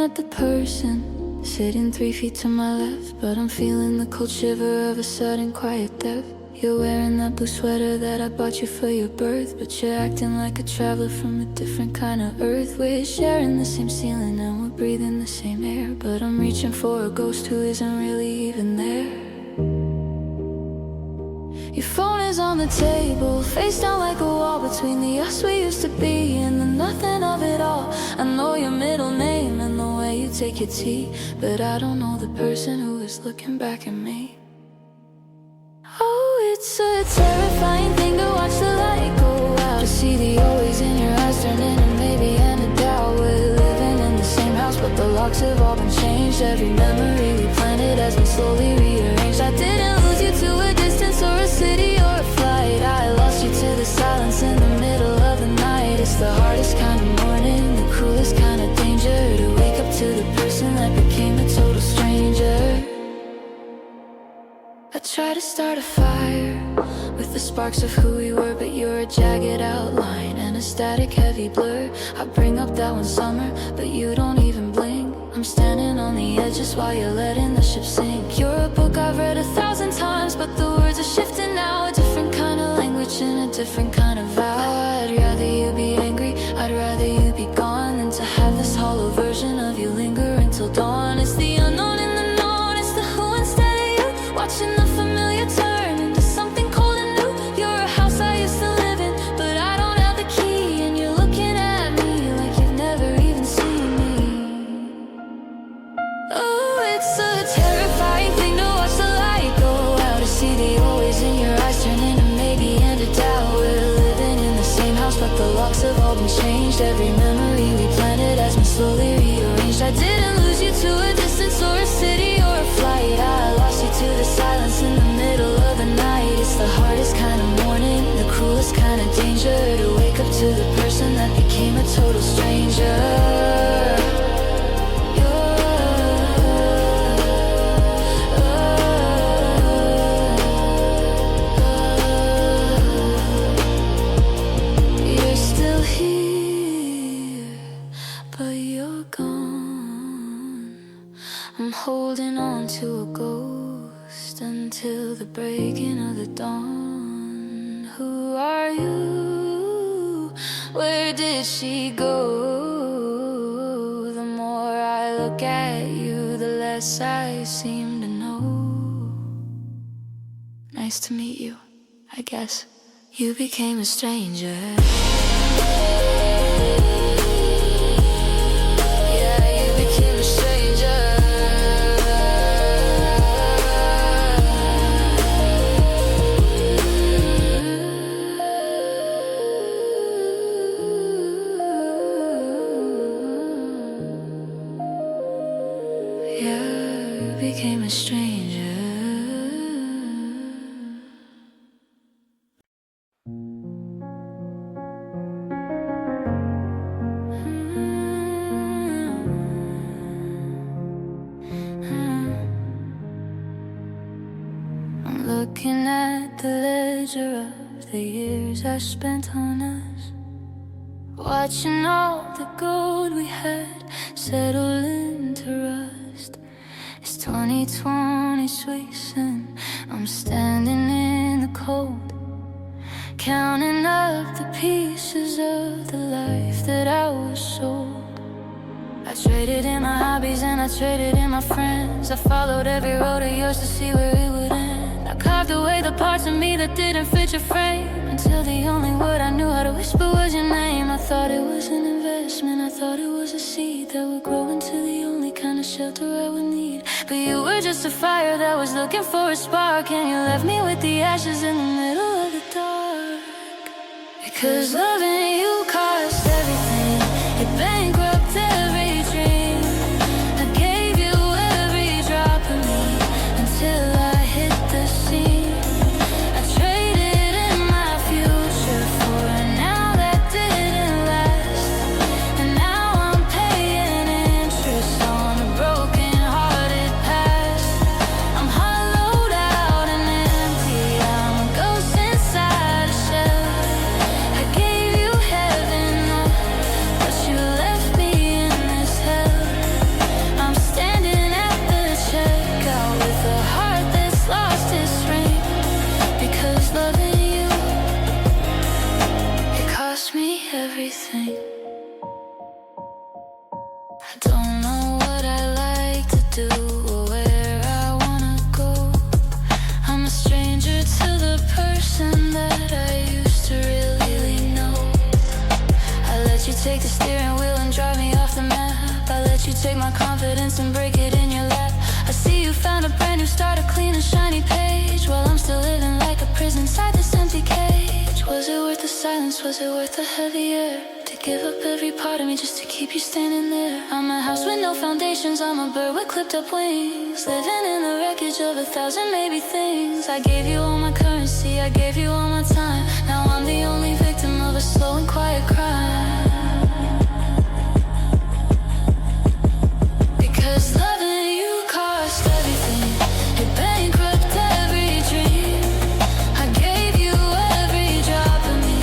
at the person sitting 3 feet to my left, but I'm feeling the cold shiver of a sudden quiet death. You're wearing that blue sweater that I bought you for your birth, but you're acting like a traveler from a different kind of earth. We're sharing the same ceiling and we're breathing the same air, but I'm reaching for a ghost who isn't really even there. Your phone is on the table, face down like a wall between the us we used to be and the nothing of it all. I know your middle name and the way you take your tea, but I don't know the person who is looking back at me. Oh, it's a terrifying thing to watch the light go out, to see the always in your eyes turn into maybe and a doubt. We're living in the same house, but the locks have all been changed. Every memory we planted has been slowly rearranged. I didn't lose you to a distance or a city or a flight. I lost you to the silence in the middle of the night. It's the hardest kind of morning, the cruelest kind of danger, to wake up to the person that became a total stranger. I try to start a fire with the sparks of who we were, but you're a jagged outline and a static heavy blur. I bring up that one summer, but you don't even blink. I'm standing on the edges while you're letting the ship sink. You're a book I've read 1,000 times, but the words are shifting now. A different kind of language and a different kind of vow. I'd rather you be angry, I'd rather you be gone, than to have this hollow version of you linger until dawn. It's the unknown in the known, it's the who instead of you, watching the familiar turn into something cold and new. You're a house I used to live in, but I don't have the key, and you're looking at me like you've never even seen me. Oh, it's a terrifying thing to watch the light go out, to see the always in your eyes turn into maybe and a doubt. We're living in the same house, but the locks have all been changed. Every memory we planted has been slowly rearranged. I didn't lose you to a distance or a city or a flight. I lost you to the silence in the middle of the night. It's the hardest kind of morning, the cruelest kind of danger, to wake up to the person that became a total stranger. You're still here, but you're gone. I'm holding on to a ghost until the breaking of the dawn. Who are you? Where did she go? The more I look at you, the less I seem to know. Nice to meet you, I guess. You became a stranger. You became a stranger. I'm looking at the ledger of the years I spent on us, watching all the gold we had settle into rust. It's 2020 sweets and I'm standing in the cold, counting up the pieces of the life that I was sold. I traded in my hobbies and I traded in my friends. I followed every road of yours to see where it would end. I carved away the parts of me that didn't fit your frame, until the only word I knew how to whisper was your name. I thought it was an investment, I thought it was a seed that would grow into the only kind of shelter I would need. But you were just a fire that was looking for a spark, and you left me with the ashes in the middle of the dark. Because loving you cost everything, it bankrupted every dream. I gave you every drop of me until I hit the scene. I traded in my future for a now that didn't last, and now I'm paying interest on a broken-hearted past. I'm hollowed out and empty, I'm a ghost inside a shell. I gave you heaven, but you left once and break it in your lap. I see you found a brand new start, a clean and shiny page, while I'm still living like a prison inside this empty cage. Was it worth the silence? Was it worth the heavy air? To give up every part of me just to keep you standing there. I'm a house with no foundations, I'm a bird with clipped up wings, living in the wreckage of 1,000 maybe things. I gave you all my currency, I gave you all my time. Now I'm the only victim of a slow and quiet crime. Because loving you cost everything, it bankrupted every dream. I gave you every drop of me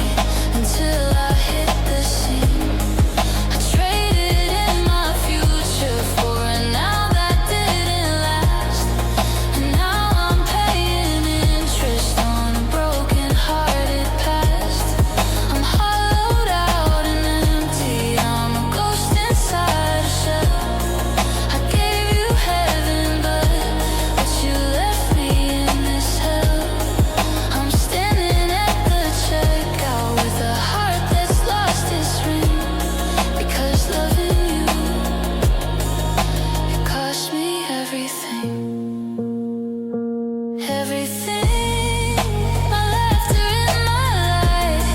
until I hit the scene. I traded in my future for a now that didn't last, and now I'm paying interest on a broken-hearted past. I'm hollowed out and empty, I'm a ghost inside a shell. I gave you heaven, but you left me in this hell. I'm standing at the checkout with a heart that's lost its ring. Because loving you, it cost me everything. Everything, my laughter and my light,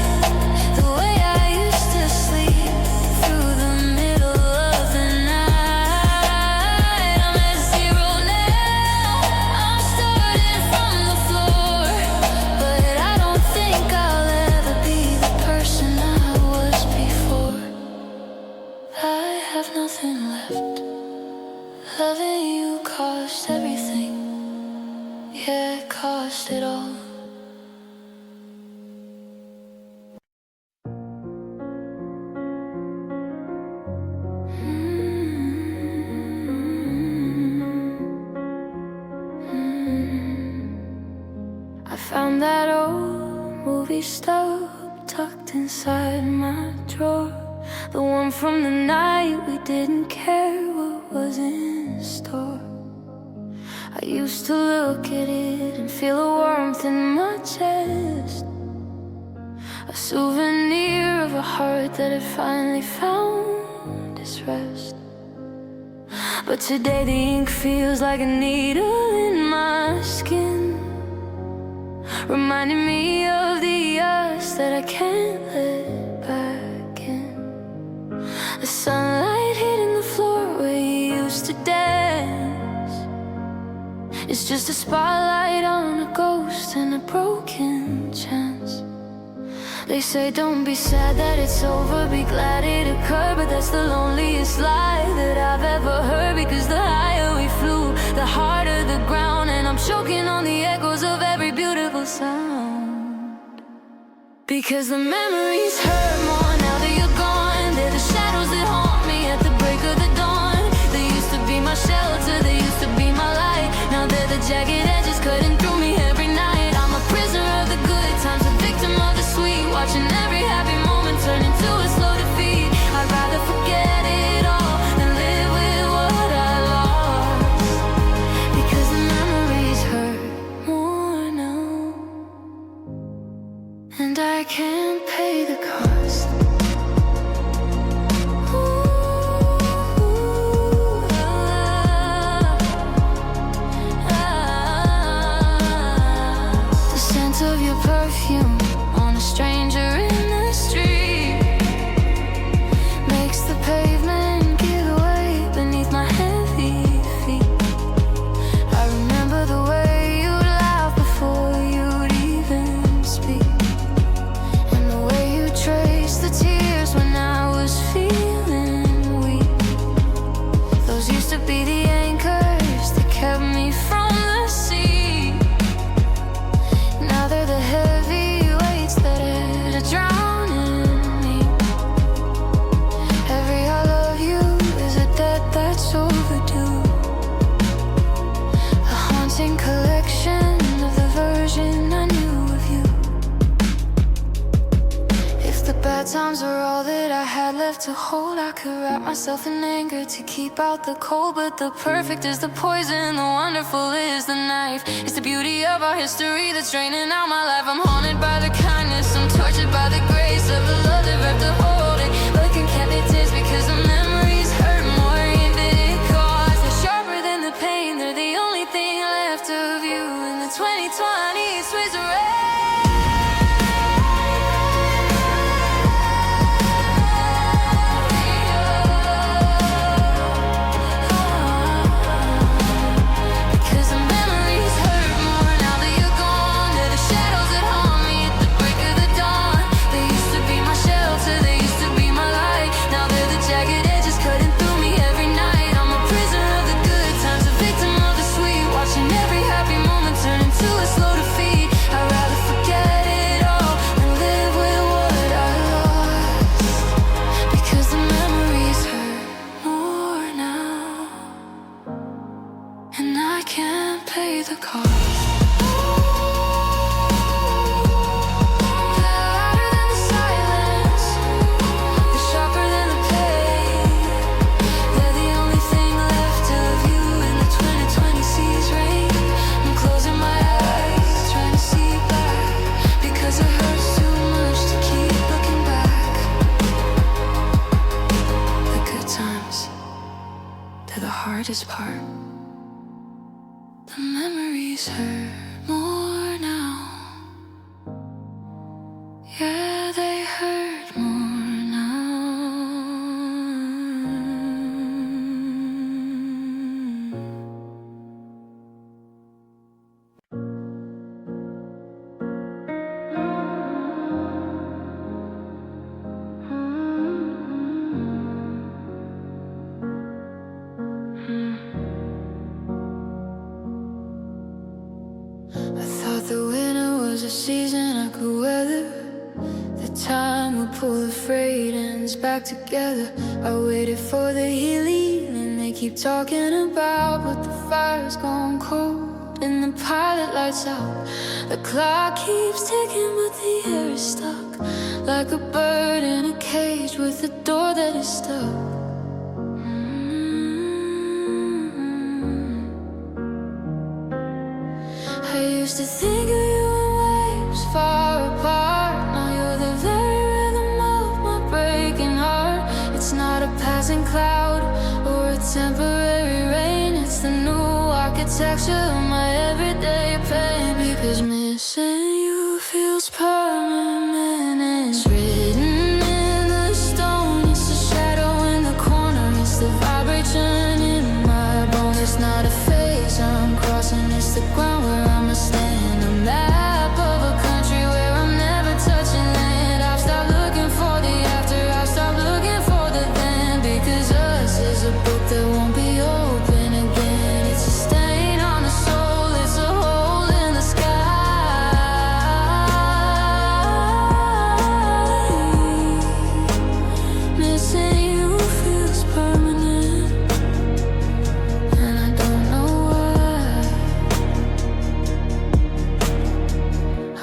the way I used to sleep through the middle of the night. I'm at zero now, I'm starting from the floor, but I don't think I'll ever be the person I was before. I have nothing left. Loving you cost everything. Yeah, it cost it all. I found that old movie stub tucked inside my drawer, the one from the night we didn't care what was in store. I used to look at it and feel a warmth in my chest, a souvenir of a heart that had finally found its rest. But today the ink feels like a needle in my skin, reminding me of the us that I can't let back in. The sunlight hitting the floor where you used to dance, it's just a spotlight on a ghost and a broken chance. They say don't be sad that it's over, be glad it occurred, but that's the loneliest lie that I've ever heard. Because the higher we flew, the harder the ground, and I'm choking on the echoes of every beautiful sound. Because the memories hurt more now that you're gone. They're the shadows that haunt me at the break of the dawn. They used to be my shelter, they used to be my light. Now they're the jagged edges cutting through me every night. I'm a prisoner of the good times, a victim of the sweet, watching every happy moment turn into a slow defeat. I'd rather forget it all than live with what I lost. Because the memories hurt more now, and I can't pay the cost. The scent of your perfume on a stranger in the street makes the pavement give way beneath my heavy feet. I remember the way you'd laugh before you'd even speak, and the way you traced the tears when I was feeling weak. Those used to be the anchors that kept me from the sea. Now they're the heavy weights that had to drown in me. Every I love you is a debt that's overdue, a haunting collection of the version I knew of you. If the bad times were all that I had left to hold, I could wrap myself in anger to keep out the cold. But the perfect is the poison, the wonderful is the knife. It's the beauty of our history that's draining out my life. I'm haunted by the kindness, I'm tortured by the grace of the love that ripped the holding. But can keep it tears because the memories hurt more if it costs. The the 2020s with red. Pay the cost. Louder than the silence, the sharper than the pain. They're the only thing left of you in the 2020 seas rain. I'm closing my eyes, trying to see back, because it hurts too much to keep looking back. The good times, they're the hardest part. The memories hurt more now. Yeah, they hurt more now. The winter was a season I could weather. The time would pull the freight ends back together. I waited for the healing and they keep talking about, but the fire's gone cold and the pilot lights out. The clock keeps ticking but the air is stuck, like a bird in a cage with a door that is stuck. I used to think of you in waves far apart. Now you're the very rhythm of my breaking heart. It's not a passing cloud or a temporary rain. It's the new architecture of my everyday pain. Because missing you feels permanent. It's written in the stone. It's the shadow in the corner. It's the vibration in my bones. It's not a phase I'm crossing. It's the ground where I'ma stand. A map of a country where I'm never touching land. I've stopped looking for the after. I've stopped looking for the then. Because us is a book that won't be open again. It's a stain on the soul. It's a hole in the sky. Missing you feels permanent, and I don't know why.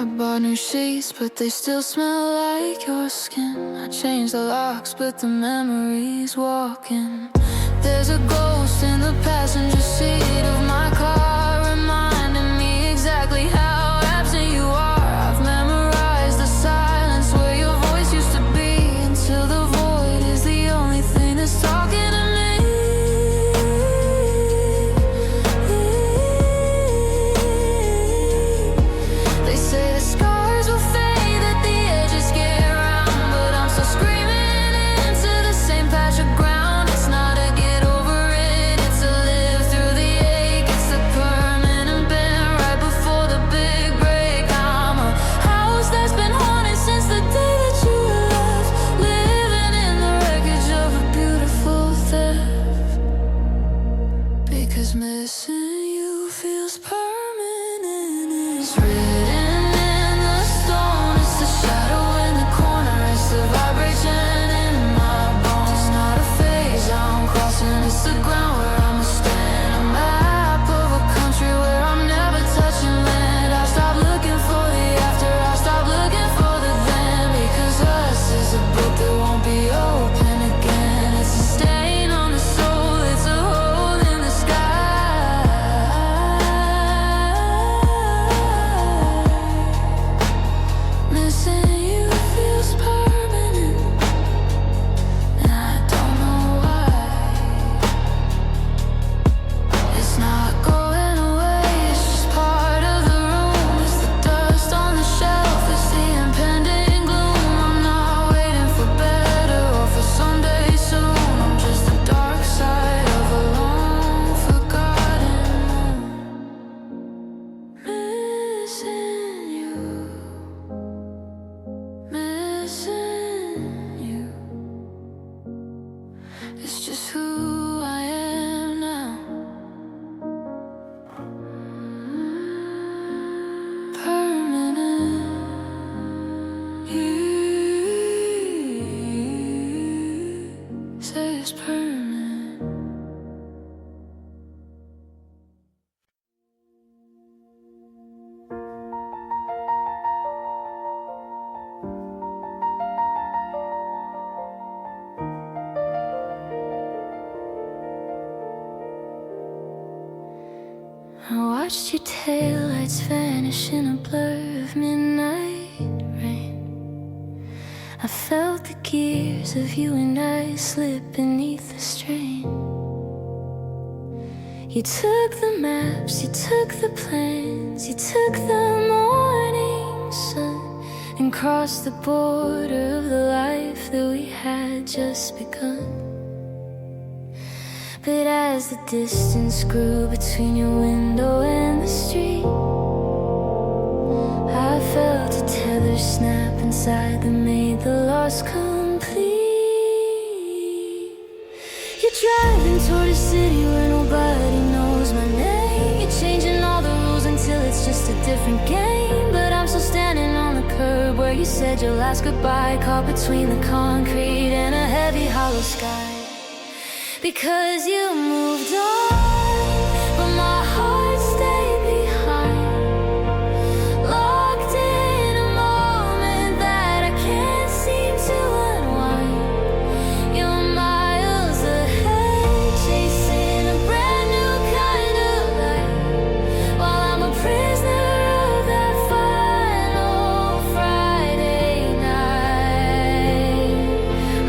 I bought new sheets, but they still smell like your skin. I changed the locks, but the memories walking. There's a ghost in the passenger seat of my car, reminding me exactly how absent you are. I've memorized the silence where your voice used to be, until the void is the only thing that's talking to me. They say the scars will fade, that the edges get round, but I'm still screaming into the same patch of ground. It's not a get over it, it's a live through the ache. It's the permanent bend right before the big break. I'm a house that's been haunted since the day that you left, living in the wreckage of a beautiful theft. Because missing you feels permanent. It's written in the stone. It's the shadow in the corner. It's the vibration in my bones. It's not a phase I'm crossing. It's the ground where I'ma stand. A map of a country where I'm never touching land. I've stopped looking for the after. I've stopped looking for the then. Because us is a book that won't be open again. It's a stain on the soul. It's a hole in the sky. I watched your taillights vanish in a blur of midnight rain. I felt the gears of you and I slip beneath the strain. You took the maps, you took the plans, you took the morning sun, and crossed the border of the life that we had just begun. But as the distance grew between your window and the street, I felt a tether snap inside that made the loss complete. You're driving toward a city where nobody knows my name. You're changing all the rules until it's just a different game. But I'm still standing on the curb where you said your last goodbye, caught between the concrete and a heavy hollow sky. Because you moved on, but my heart stayed behind, locked in a moment that I can't seem to unwind. You're miles ahead, chasing a brand new kind of life, while I'm a prisoner of that final Friday night.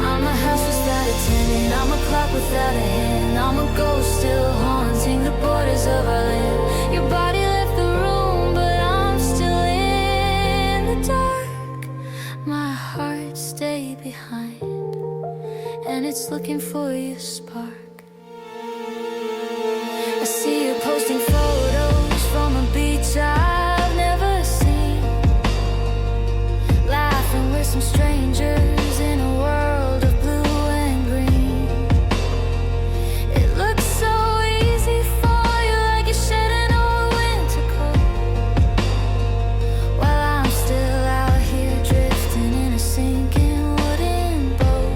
I'm a house without a tenant, I'm a clock without a hand, I'm a ghost still haunting the borders of our land. Your body left the room, but I'm still in the dark. My heart stayed behind, and it's looking for your spark. I see you posting photos from a beach I've never seen, laughing with some strangers in a world of blue and green. It looks so easy for you, like you're shedding old winter coat, while I'm still out here drifting in a sinking wooden boat.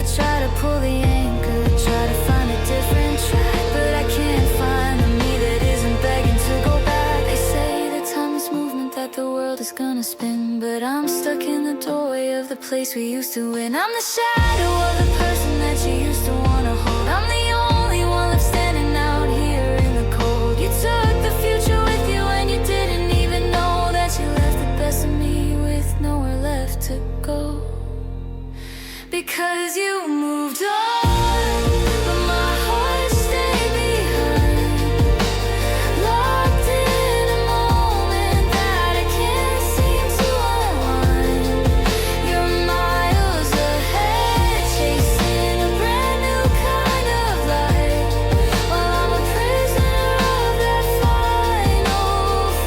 I try to pull the anchor, try to find a different track, but I can't find the me that isn't begging to go back. They say that time is movement, that the world is gonna spin, but I'm stuck in the doorway of the place we used to win. I'm the shadow of the person that you used to wanna hold. I'm the only one left standing out here in the cold. You took the future with you and you didn't even know that you left the best of me with nowhere left to go. Because you moved on, but my heart stayed behind, locked in a moment that I can't seem to unwind. You're miles ahead, chasing a brand new kind of life, while I'm a prisoner of that final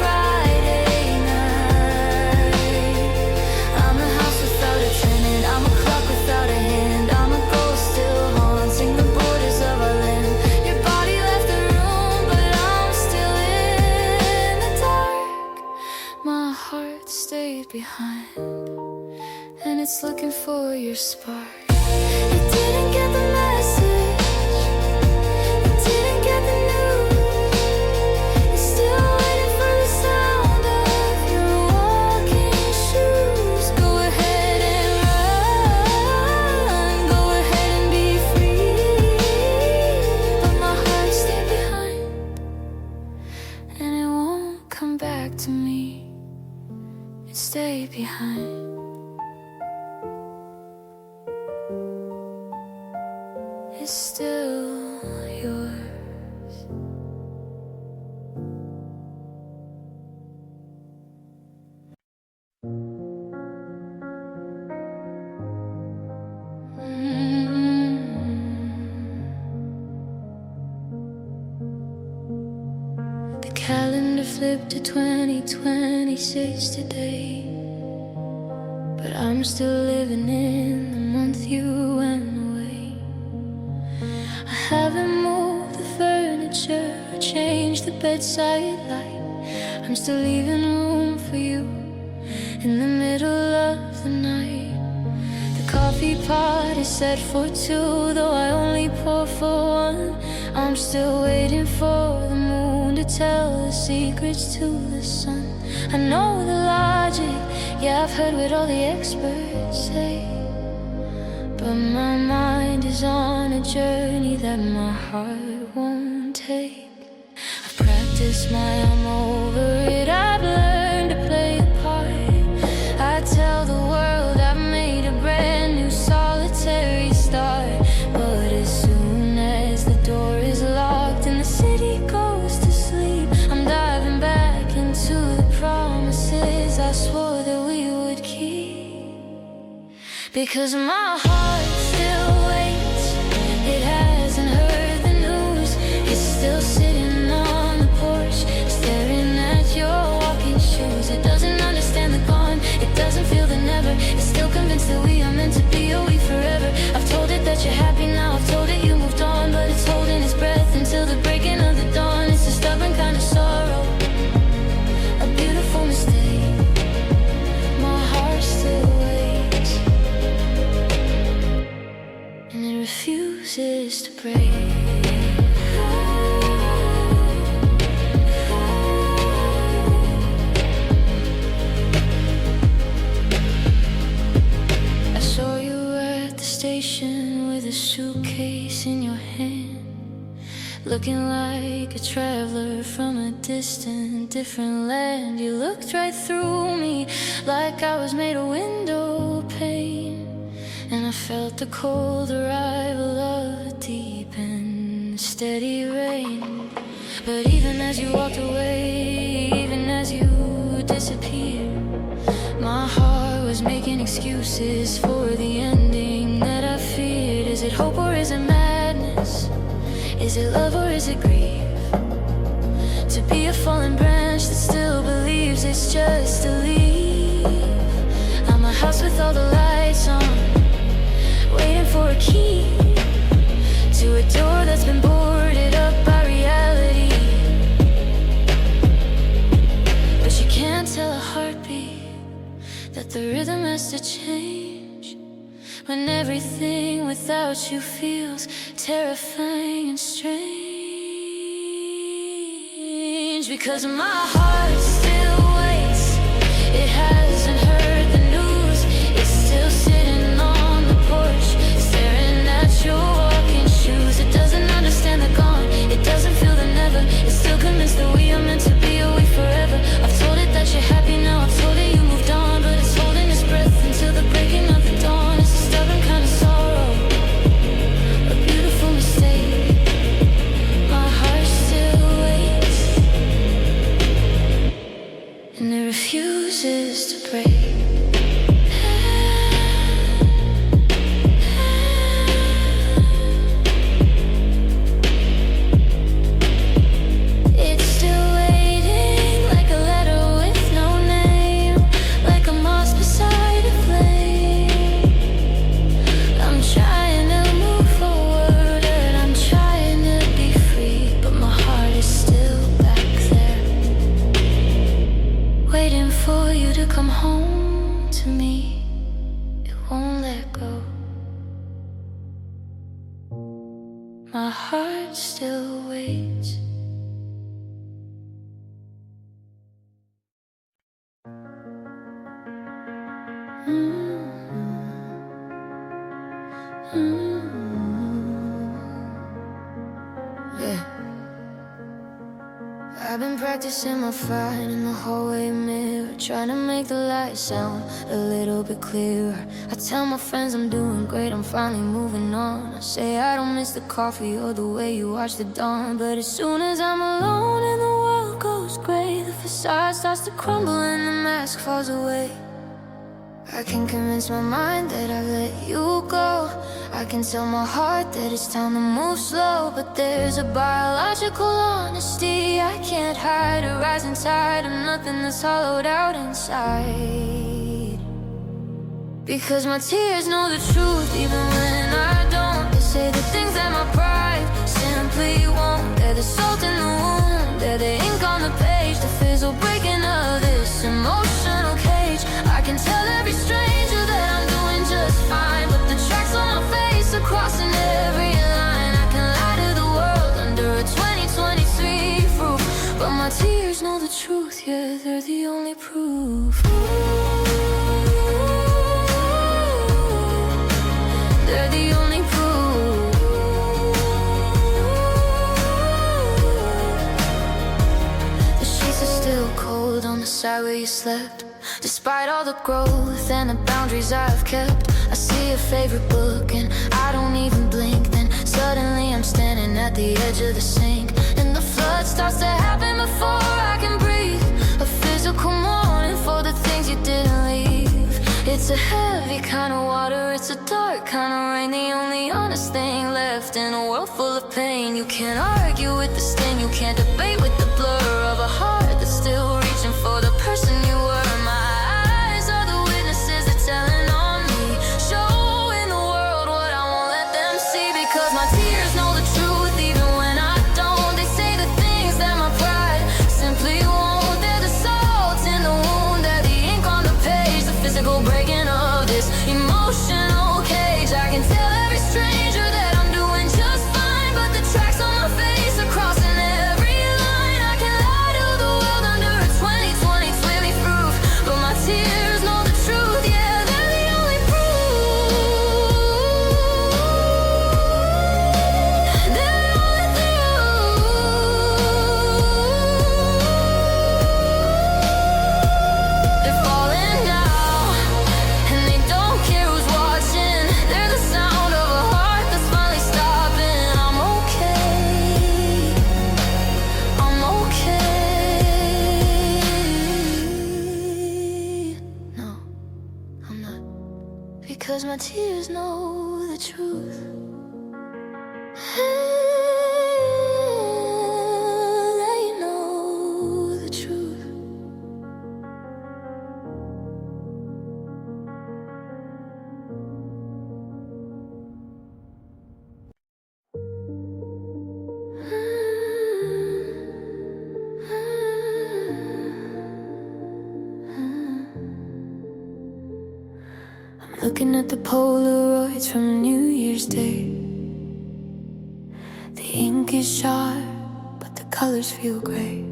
Friday night. I'm a house without a tenant, I'm a clock without a hand, I'm a ghost still haunting the borders of our land. Your body left the room, but I'm still in the dark. My heart stayed behind, and it's looking for your spark. It didn't get the message, it didn't get the news. It's still waiting for the sound of your walking shoes. Go ahead and run, go ahead and be free. But my heart stayed behind, and it won't come back to me. It stayed behind. It's still yours. The calendar flipped to 2026 today, but I'm still living in the month you went away. I haven't moved the furniture or changed the bedside light. I'm still leaving room for you in the middle of the night. The coffee pot is set for two, though I only pour for one. I'm still waiting for the moon to tell the secrets to the sun. I know the logic, yeah, I've heard what all the experts say, but my mind is on a journey that my heart won't take. kiss my I'm over it. I've learned to play the part. I tell the world I've made a brand new solitary start. But as soon as the door is locked and the city goes to sleep, I'm diving back into the promises I swore that we would keep. Because my heart still waits. It hasn't heard the news. It's still sitting on the porch, staring at your walking shoes. It doesn't understand the gone, it doesn't feel the never. It's still convinced that we are meant to be, or we forever. I've told it that you're happy now, I've told it you moved on, but it's holding its breath until the breaking of the dawn. It's a stubborn kind of sorrow, a beautiful mistake. My heart still waits, and it refuses to break. I saw you at the station with a suitcase in your hand, looking like a traveler from a distant, different land. You looked right through me like I was made of window pane, and I felt the cold arrival of a deep and steady rain. But even as you walked away, even as you disappeared, my heart was making excuses for the ending that I feared. Is it hope or is it madness? Is it love or is it grief? To be a fallen branch that still believes it's just a leaf. I'm a house with all the lights on, waiting for a key to a door that's been boarded up by reality. But you can't tell a heartbeat that the rhythm has to change when everything without you feels terrifying and strange. Because my heart still waits. It hasn't heard the news. It's still sitting on the porch, staring at your walking shoes. It doesn't understand the gone, it doesn't feel the never. It's still convinced that we are meant to be, or we forever. I've told it that you're happy now, I've told it you moved on, but it's holding its breath until the breaking of the dawn. It's a stubborn kind of sorrow, a beautiful mistake. My heart still waits, and it refuses to break. It's still waiting like a letter with no name, like a moss beside a flame. I'm trying to move forward and I'm trying to be free, but my heart is still back there, waiting for you to come home to me. It won't let go. My heart still waits. Yeah. I've been practicing my flying in the hallway mirror, trying to make the lights sound a little bit clearer. I tell my friends I'm doing great, I'm finally moving on. I say I don't miss the coffee or the way you watch the dawn. But as soon as I'm alone and the world goes gray, the facade starts to crumble and the mask falls away. I can convince my mind that I've let you go. I can tell my heart that it's time to move slow. But there's a biological honesty I can't hide, a rising tide of nothing that's hollowed out inside. Because my tears know the truth even when I don't. They say the things that my pride simply won't. They're the salt in the wound, they're the ink on the page, the fizzle breaking of this emotional cage. I can tell every stranger that I'm doing just fine, but the tracks on my face are crossing every line. I can lie to the world under a 2023 roof, but my tears know the truth, yeah, they're the only proof. They're the only proof. inside where you slept. Despite all the growth and the boundaries I've kept, I see your favorite book and I don't even blink. Then suddenly I'm standing at the edge of the sink, and the flood starts to happen before I can breathe. A physical mourning for the things you didn't leave. It's a heavy kind of water, it's a dark kind of rain. The only honest thing left in a world full of pain. You can't argue with the sting, you can't debate with the blur of a heart that's still reaching for the person you were. My eyes are the witnesses that telling on me, showing the world what I won't let them see. Because my tears know the truth even when I don't. They say the things that my pride simply won't. They're the salt in the wound, they're the ink on the page, the physical breaking of this emotional cage. I can tell every stranger that I'm doing just fine, but the tracks on my face are crossing every line. I can lie to the world under a 20/20 clearly proof, but my tears know the truth. Yeah, they're the only proof. They're the only truth. They're falling now, and they don't care who's watching. They're the sound of a heart that's finally stopping. I'm okay, I'm okay. No, I'm not, because my tears know the truth. They know the truth. I'm looking at the Polaroids from New Year's Day. The ink is sharp, but the colors feel gray.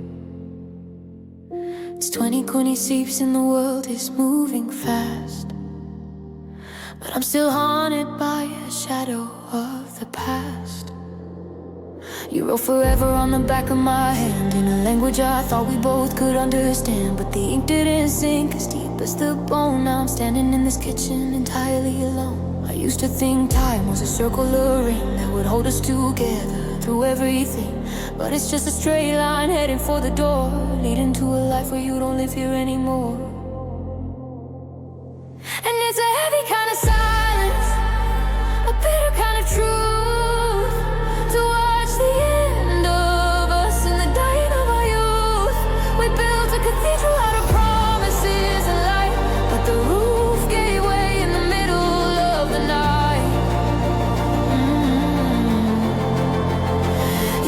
It's 2020 seeps and the world is moving fast, but I'm still haunted by a shadow of the past. You wrote forever on the back of my hand in a language I thought we both could understand, but the ink didn't sink as deep as the bone. Now I'm standing in this kitchen entirely alone. I used to think time was a circular ring that would hold us together through everything, but it's just a straight line heading for the door, leading to a life where you don't live here anymore. And it's a heavy kind of silence, a bitter kind of truth, to watch the end of us in the dying of our youth. We built a cathedral out of promises and light, but the roof gave way in the middle of the night.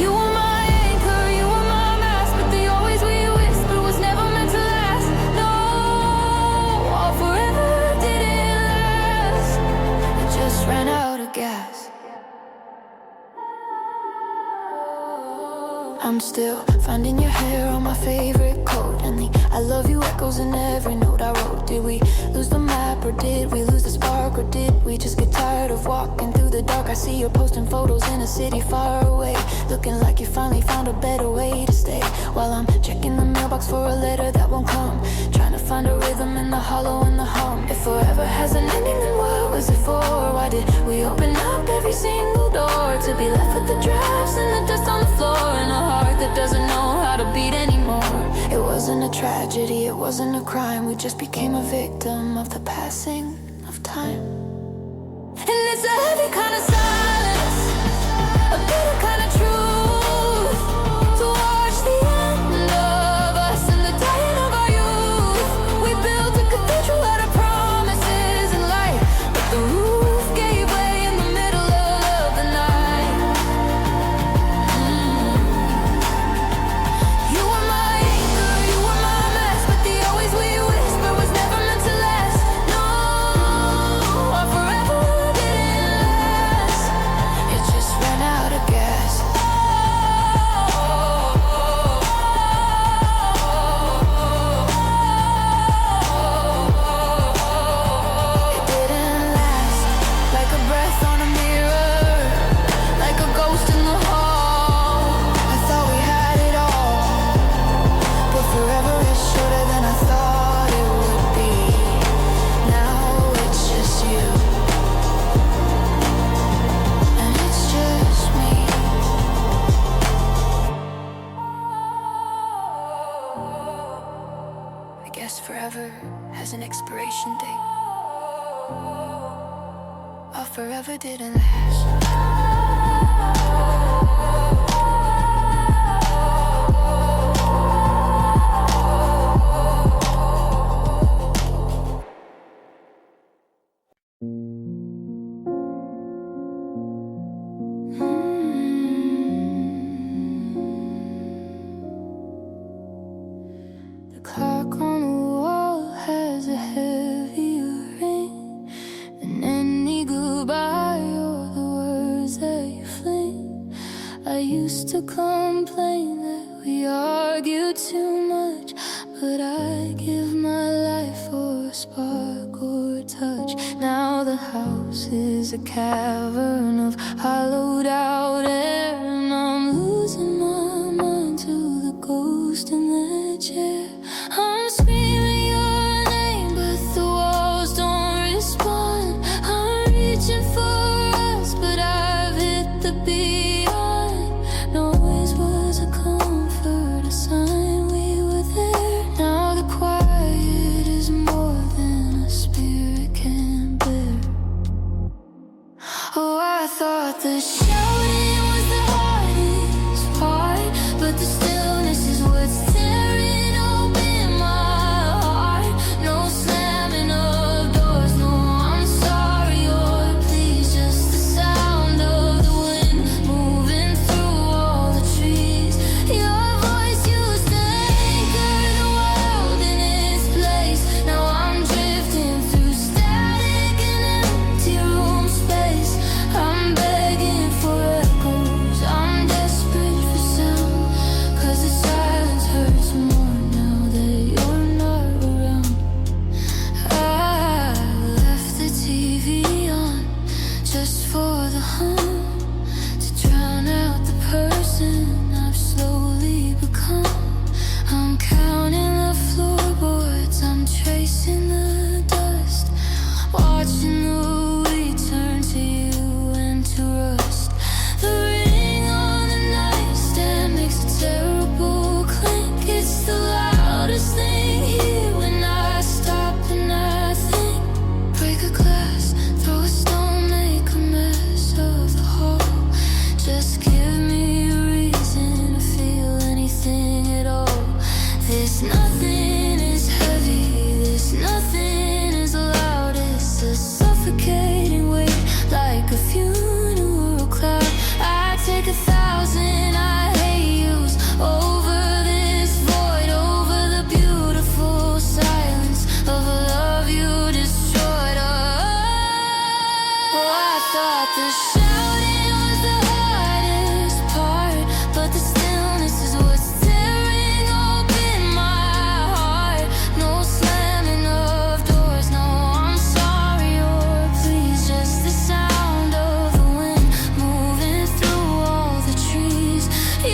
You were my anchor, you were my mast, but the always we whispered was never meant to last. No, all forever didn't last. It just ran out of gas. I'm still finding your hair on my favorite coat, and the I love you echoes in every note I wrote. Did we lose the map, or did we lose the spark, or did we just get tired of walking through the dark? I see you're posting photos in a city far away, looking like you finally found a better way to stay, while I'm checking the mailbox for a letter that won't come, trying to find a rhythm in the hollow and the hum. If forever has an ending, then what was it for? Why did we open up every single door, to be left with the drafts and the dust on the floor, and a heart that doesn't know how to beat anymore? It wasn't a tragedy, it wasn't a crime, we just became a victim of the passing of time. And it's a heavy kind of silence, a bitter kind of truth, to watch the end of us in the dying of our youth. We built a cathedral out of promises and light, but the roof gave way in the middle of the night. You were my anchor, you were my mess, but the always we whisper was never meant to last. No, our forever didn't last. guess forever has an expiration date. Our forever didn't last. The clock on the wall has a heavier ring than any goodbye or the words that you fling. I used to complain that we argued too much, but I give my life for a spark or a touch. Now the house is a cavern of hollowed out air, and I'm losing my mind to the ghost in the chair. I'm screaming your name, but the walls don't respond. I'm reaching for us, but I've hit the beyond. Noise was a comfort, a sign we were there. Now the quiet is more than a spirit can bear. Oh, I thought the shouting was the hardest part, but the stillness is what's tearing open my heart. No slamming of doors, no I'm sorry or please, just the sound of the wind moving through all the trees. Your voice used to anchor the world in its place. Now I'm drifting through static and empty room space. I'm begging for echoes, I'm desperate for sound, 'cause the silence hurts more now that you're not around. I left the TV on just for the hum, to drown out the person I've slowly become. I'm counting the floorboards, I'm tracing the dust, watching the wheat turn to you and to rust. The ring on the nightstand makes a terrible clink. It's the loudest thing here when I stop and I think. Break a glass, throw a stone, make a mess of the hall. Just give me a reason to feel anything at all. This nothing is heavy, this nothing is loud. It's a suffocating weight like a funeral cloud. I take 1,000 I hate yous over this void, over the beautiful silence of a love you destroyed. Oh, I thought the shouting was the hardest part, but the stillness is what's tearing open my heart. No slamming of doors, no I'm sorry or please, just the sound of the wind moving through all the trees.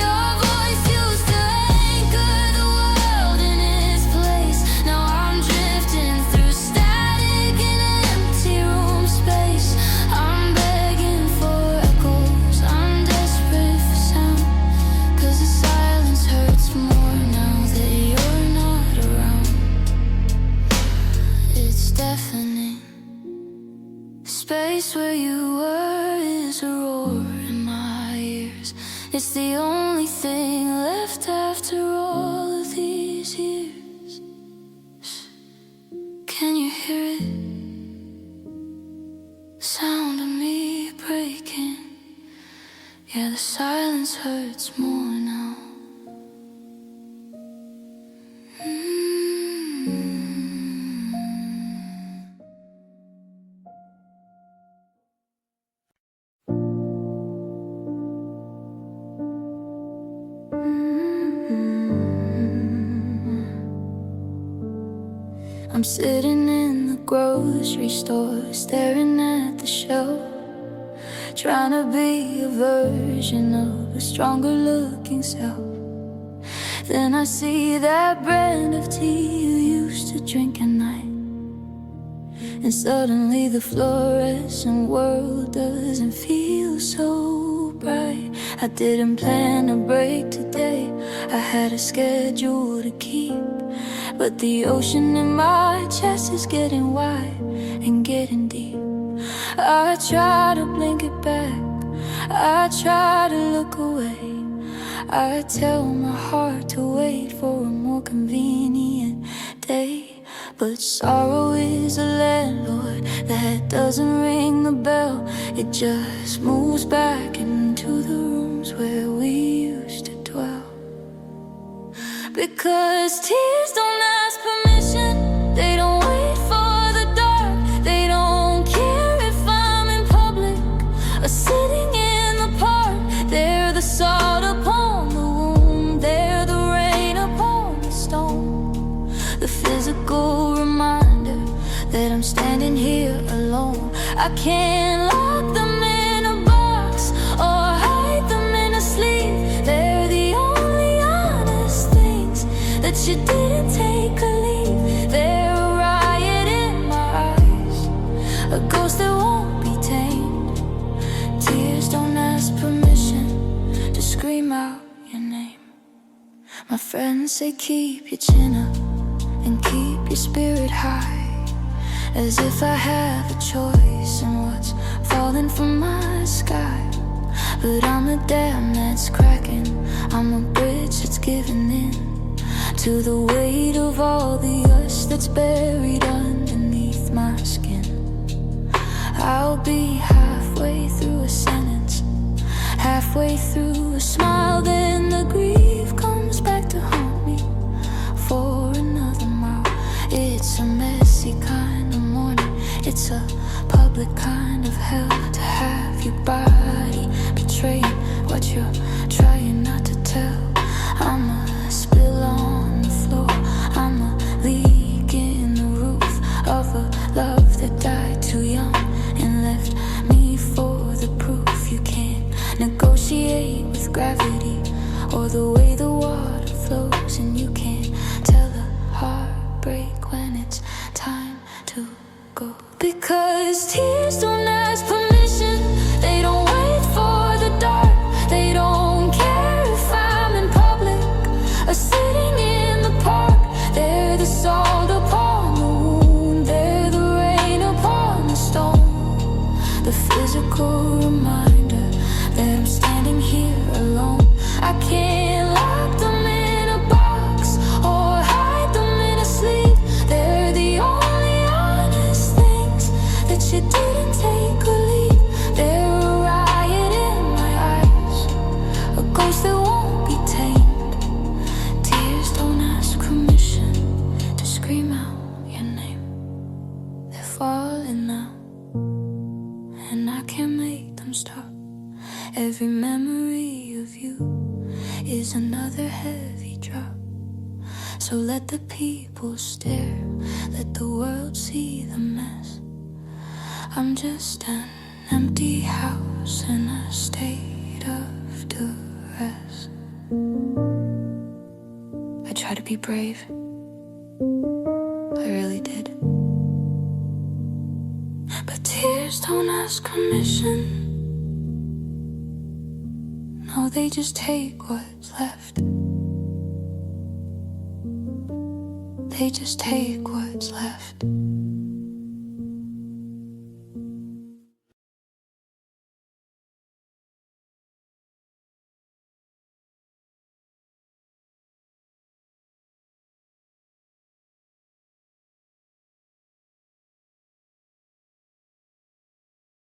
Your voice used to anchor the world in its place. Now I'm drifting through static and empty room space. I'm begging for echoes, I'm desperate for sound, 'cause the silence hurts more now that you're not around. It's deafening. Space where you were is a roar in my ears. It's the only thing left after all of these years. Can you hear it? Sound of me breaking. Yeah, the silence hurts more now. I'm sitting in the grocery store, staring at the shelf, trying to be a version of a stronger looking self. Then I see that brand of tea you used to drink at night, and suddenly the fluorescent world doesn't feel so bright. I didn't plan a break today, I had a schedule to keep. but the ocean in my chest is getting wide and getting deep. I try to blink it back, I try to look away, I tell my heart to wait for a more convenient day. But sorrow is a landlord that doesn't ring the bell. It just moves back into the rooms where we used to dwell. Because tears don't ask permission, they don't wait for the dark, they don't care if I'm in public or sitting in the park. They're the salt upon the wound, they're the rain upon the stone, the physical reminder that I'm standing here alone. I can't lock them in a box or hide them in a sleeve. They're the only honest things that you didn't take or leave. They're a riot in my eyes, a ghost that won't be tamed. Tears don't ask permission to scream out your name. My friends say keep your chin up and keep your spirit high, as if I have a choice in what's falling from my sky. But I'm a dam that's cracking, I'm a bridge that's giving in to the weight of all the us that's buried underneath my skin. I'll be halfway through a sentence, halfway through a smile, then the grief comes back to haunt me for another mile. It's a messy kind of morning, it's a public kind of hell to have your body betraying what you're trying not to tell. I'm a spill on the floor, I'm a leak in the roof of a love that died too young and left me for the proof. You can't negotiate with gravity or the way the water flows, and you can't tell a heartbreak when it's time to go. Because tears don't ask permission, they don't wait for the dark, they don't care if I'm in public or sitting in the park. They're the salt upon the wound, they're the rain upon the stone, the physical reminder that I'm standing here alone. I can't lock them in a box or hide them in a sleeve. They're the only honest things that you didn't take or leave. They're a riot in my eyes, a ghost that won't be tamed. Tears don't ask permission to scream out your name. They're falling now, and I can't make them stop. Every memory of you is another heavy drop. So let the people stare, let the world see the mess. I'm just an empty house in a state of duress. I tried to be brave, I really did. But tears don't ask permission. No, they just take what's left. They just take what's left.